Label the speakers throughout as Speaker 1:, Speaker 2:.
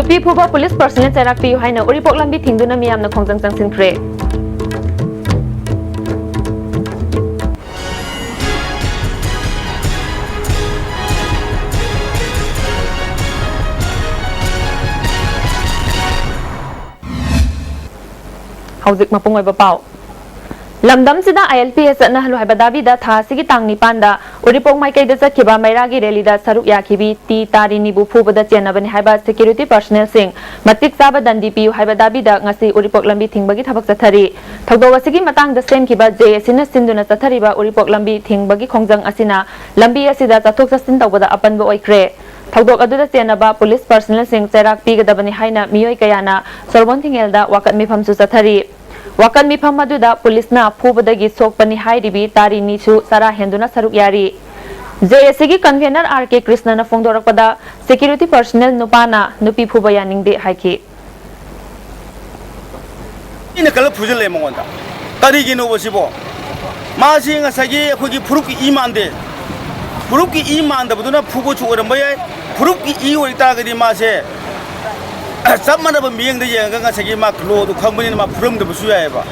Speaker 1: Nupi Phuba Police Personnel Chairak Piyu Haina Uripok Lambi Thingduna Miyamna Khongjang Changsinkhre. Hauzik mapung oiba pau. Lamdam sida ILPS na halu haiba dabi da tha sigi tang ni panda Uripok Maikai da chakhiba mairagi rally da saruk yakhibi ti tari ni bu phuba da chenabani haiba security personnel sing matik saba dandi piyu haiba dabi da ngasi Uripok lambi thingbagi thabak chathari thagdo wasigi matang da sem khiba JS na sinduna chathari ba Uripok lambi thingbagi khongjang asina lambi asida chathok chasin tawbada apanba oikre thagdok aduda chenaba police personnel sing chairak pigadabani haina miyoi kayana sorbon thingelda wakat mifam su chathari Wakan mifam aduda police na phubadagi sokpani hairibi tari nichu sara henduna saruk yari JSC gi convener RK Krishna na phongdorakpada security personnel nupana nupi phuba yaningde haiki
Speaker 2: ina kala phujale mongonda tari gi no bosibo masi ngasagi khogi phuruki imande buduna phugo chu orambai phuruki I oita gadi mase sammanaba miyengda yenga ngasagi ma klo du khambani ma phrum da busu yaiba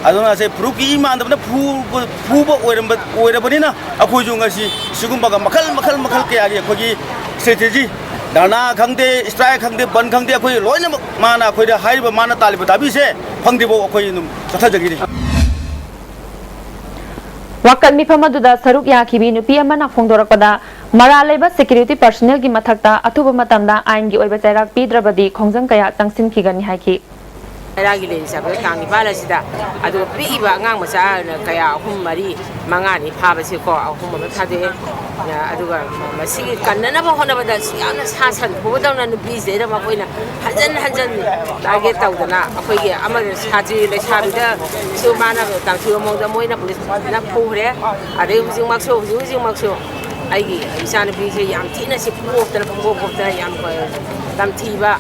Speaker 2: aduna se phuruki imanda na phuba oirabani na akhoi ju ngasi sigumba ga makhal kaya gi khogi strategy dana khangde strike khangde ban khangde akhoi loina mana akhoi da haiba mana taliba dabi se phangde bo akhoi num satha jagiri
Speaker 1: Wakat mifam aduda saruk yakhibi nupi amana phongdorakpada Maraleba security personnel gi mathakta athuba matamda ain gi oiba chairak pidrabadi khongjang kaya changsin khigani haiki
Speaker 3: Ragi le sabe kangi bala sida adu pi iba ngang macha kaya ahum mari mangani phaba se ko ahum ma thade adu ga masi kanna ba hona ba da yana sasan bo dawna nu bi ze da ma koina hanjan target tawdana akhoi gi amar saji le sabi da su mana tang thu mo da moina police na phore ade using makso aigi isana bi se yam thina se phokta yam ko tam thiba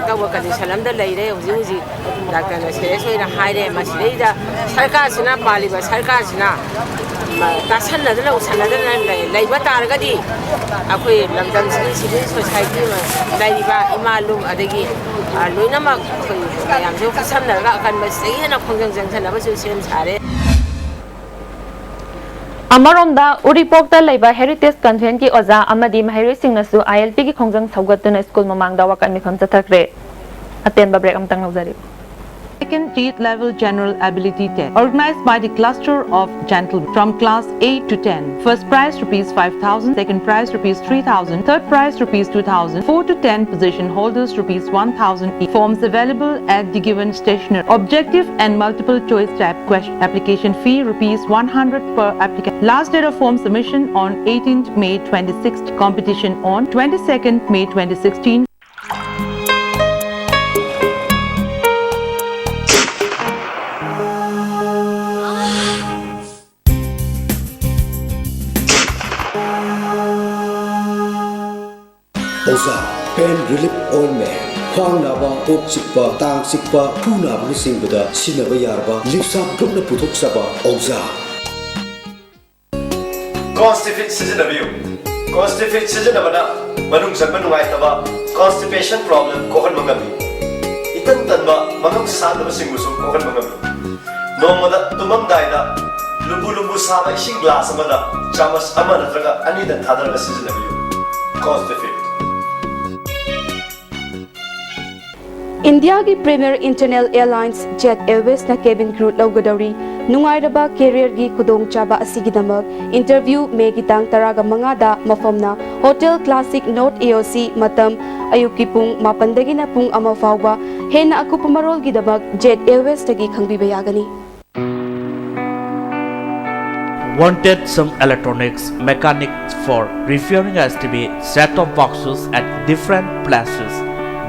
Speaker 3: tawa kan salam da leire uji doctor na se soina haire masida sarkar sina paliba sarkar sina ta sanna da usana da leiba targadi akoi lamdam civil society ma leiba imalum adagi loina ma akoi yam se sanna ga kan masai na khongjang jangsan ba su sem sare
Speaker 1: Amaromda Uripokta Laiba Heritage Convent ki oza amadi mahiroi singnasu ILP ki khongjang thaugatuna school mamangda wakan mifam chathakre aten ba break amtang lauzari
Speaker 4: Second 8th level general ability test organized by the cluster of gentlemen from class 8 to 10. First prize rupees 5,000, second prize rupees 3,000, third prize rupees 2,000, 4 to 10 position holders rupees 1,000 each. Forms available at the given stationer. Objective and multiple choice type question. Application fee rupees 100 per applicant. Last date of form submission on 18th May 2016. Competition on 22nd May 2016.
Speaker 5: Oza Pain Relief Ointment Khwang naba ok sikpa tang sikpa phu naba ni singbada sinaba yarba lipsap group na puthok saba Oza
Speaker 6: Constipate season abana manung sanba nungai taba constipation problem kohan mangami itan tanba manung sadaba singmusu kohan mangami nomada tumam daida lumbu saba ising glass amada chamas amana traga ani dan thadara season abiyo constipate
Speaker 7: India की Premier International Airlines Jet Airways na cabin crew laugadori nungairaba career gi kudong chaba asigidamag interview me gitang taraga mangada mafamna Hotel Classic Note AOC matam ayuki pung mapandagi na pung ama fawba hena aku pamarol gidamag Jet Airways tagi khangbiba yagani
Speaker 8: Wanted some electronics mechanics for repairing ISTV set-top boxes at different places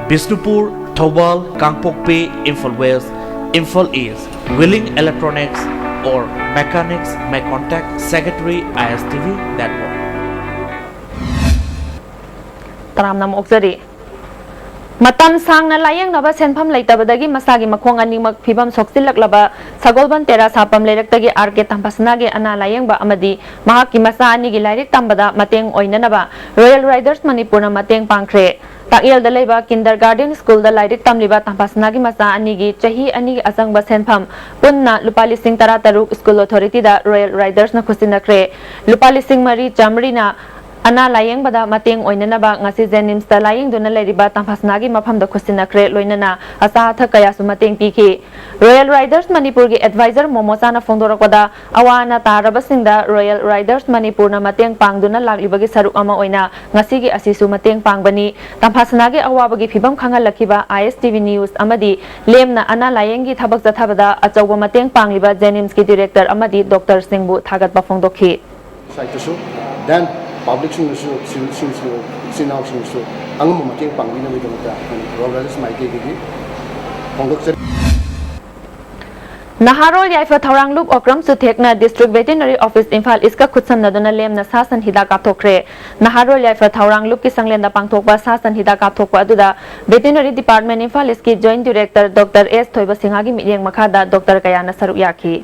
Speaker 8: Bisnupur Thobal, Kangpokpi, Imphal West, Imphal East. Willing electronics or mechanics may contact Secretary ISTV Network.
Speaker 1: Taram nam oksari Matam sang na layang naba senpham leitabadagi masagi makhong animak phibam soksilak sagolban tera sapam leiraktagi RK tampasnage ana layang ba amadi mahaki masa ani gi lairik tambada mateng oinanaba Royal Riders Manipur na mateng pangkre Takyel da leba kindergarten school da lairik tamliba tampasna gi masa ani gi chahi ani asangba senpham punna lupali sing tara taruk school authority da Royal Riders na khusinakre lupali sing mari chamri na ana layeng bada mateng oinanaba ngasi Jenims da layeng duna leriba tampasna gi mafam da khusinakre loinana asa tha kaya su mateng pikhi Royal Riders Manipur gi advisor momosana fongdorakada awana taraba singda Royal Riders Manipur na mateng pangduna laglibagi saruk ama oina ngasi gi asisu mateng pangbani tampasna gi awabagi phibam khangal lakiba ISTV news amadi lemna ana layeng gi thabak jathabada achauba mateng pangliba Jenims gi director amadi Dr Singbu thagat ba fongdokhi
Speaker 9: then public sinau angam mateng pangbina mi damata Royals mai ke gi fongdok
Speaker 1: Naharol Yaifa Thaurang Loop Okram Suthekna District Veterinary Office Imphal Iska Khutsam Naduna Lemna Sasan Hida Kapthokre Naharol Yaifa Thaurang Loop ki sanglenda pangthokba Sasan Hida Kapthokpa aduda Veterinary Department Imphal Iski Joint Director Dr S Thoiba Singha gi miryeng makhada Dr Kayana saruk yakhi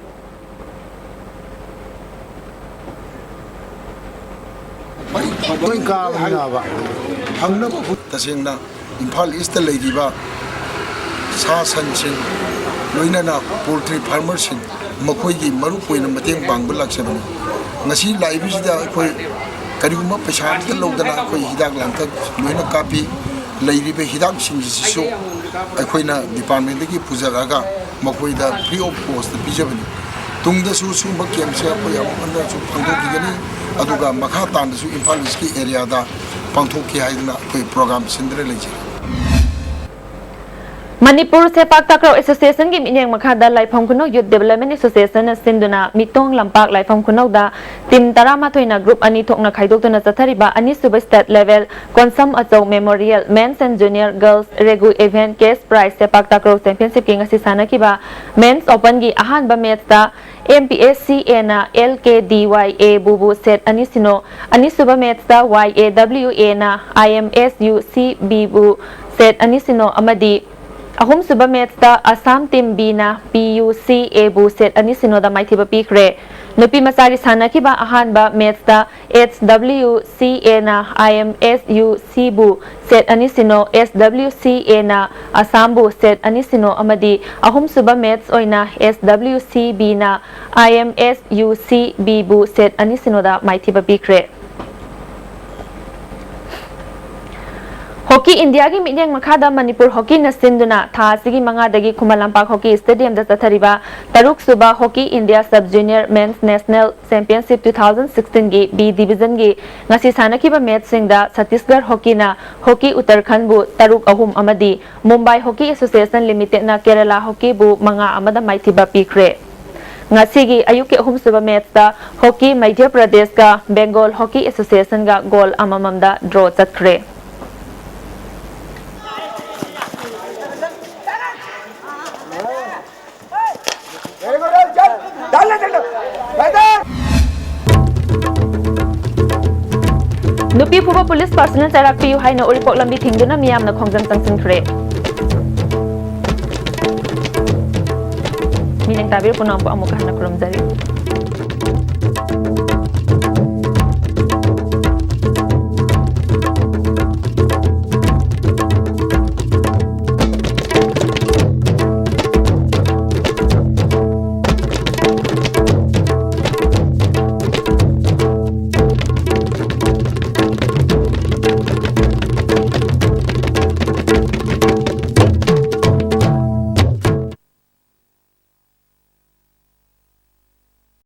Speaker 10: tasengna Imphal East leidiba Sasan sing loinana poultry farmers sing makoi gi maru poina mateng bangba laksabani ngasi laibisida koi kariguma pesa ta logdana koi hidak langka loina kapi leiribe hidak sing sisu akoina department gi pujaraga makoi da free of cost bijabani tungda su sumba kemse koi amanda su phangdo digani aduga makha tan su Imphal East ki area da pangthokki haidna koi program sindre leji
Speaker 1: Manipur Sepak Takraw Association gi minyeng makhada Laifam Kuno Youth Development Association sinduna mitong lampak Laifam Kuno da tim tarama thoina group ani thokna khaidokna chathariba ani suba state level Konsam Achau Memorial Men's and Junior Girls Regu Event Case Prize Sepak Takraw Championship ki ngasi sanakiba Men's Open gi ahanba match da MPSCA na LKDYA bubu set ani sino ani suba match da YAWA na IMSU CB bu set ani sino amadi ahum suba match da Assam team B na PUCA bu set ani sino da maithiba pikre nupi masari sanakiba ahanba match da HWCA na IMSU C bu set ani sino SWCA na Assam bu set ani sino amadi ahum suba match oina SWCB na IMSU CB bu set ani sino da maithiba pikre Hockey India gi minyeng makhada Manipur Hockey na sinduna tha sigi manga dagi Khumalampak Hockey Stadium da chathariba taruk suba Hockey India Sub Junior Men's National Championship 2016 gi B Division gi ngasi sanakiba match singda Chhattisgarh Hockey na Hockey Uttarakhand bu taruk ahum amadi Mumbai Hockey Association Limited na Kerala Hockey bu manga amada maithiba pikre ngasigi ayuki ahum suba match da Hockey Madhya Pradesh ka Bengal Hockey Association ga goal amamam da draw chatkre Nupi Puba Police Personnel Tarak Piu Haina Uripok Lambi Thingduna Miyam na Khongjam Tangsin Kre Minang Tabir Punampo Amukahan na Kurumzari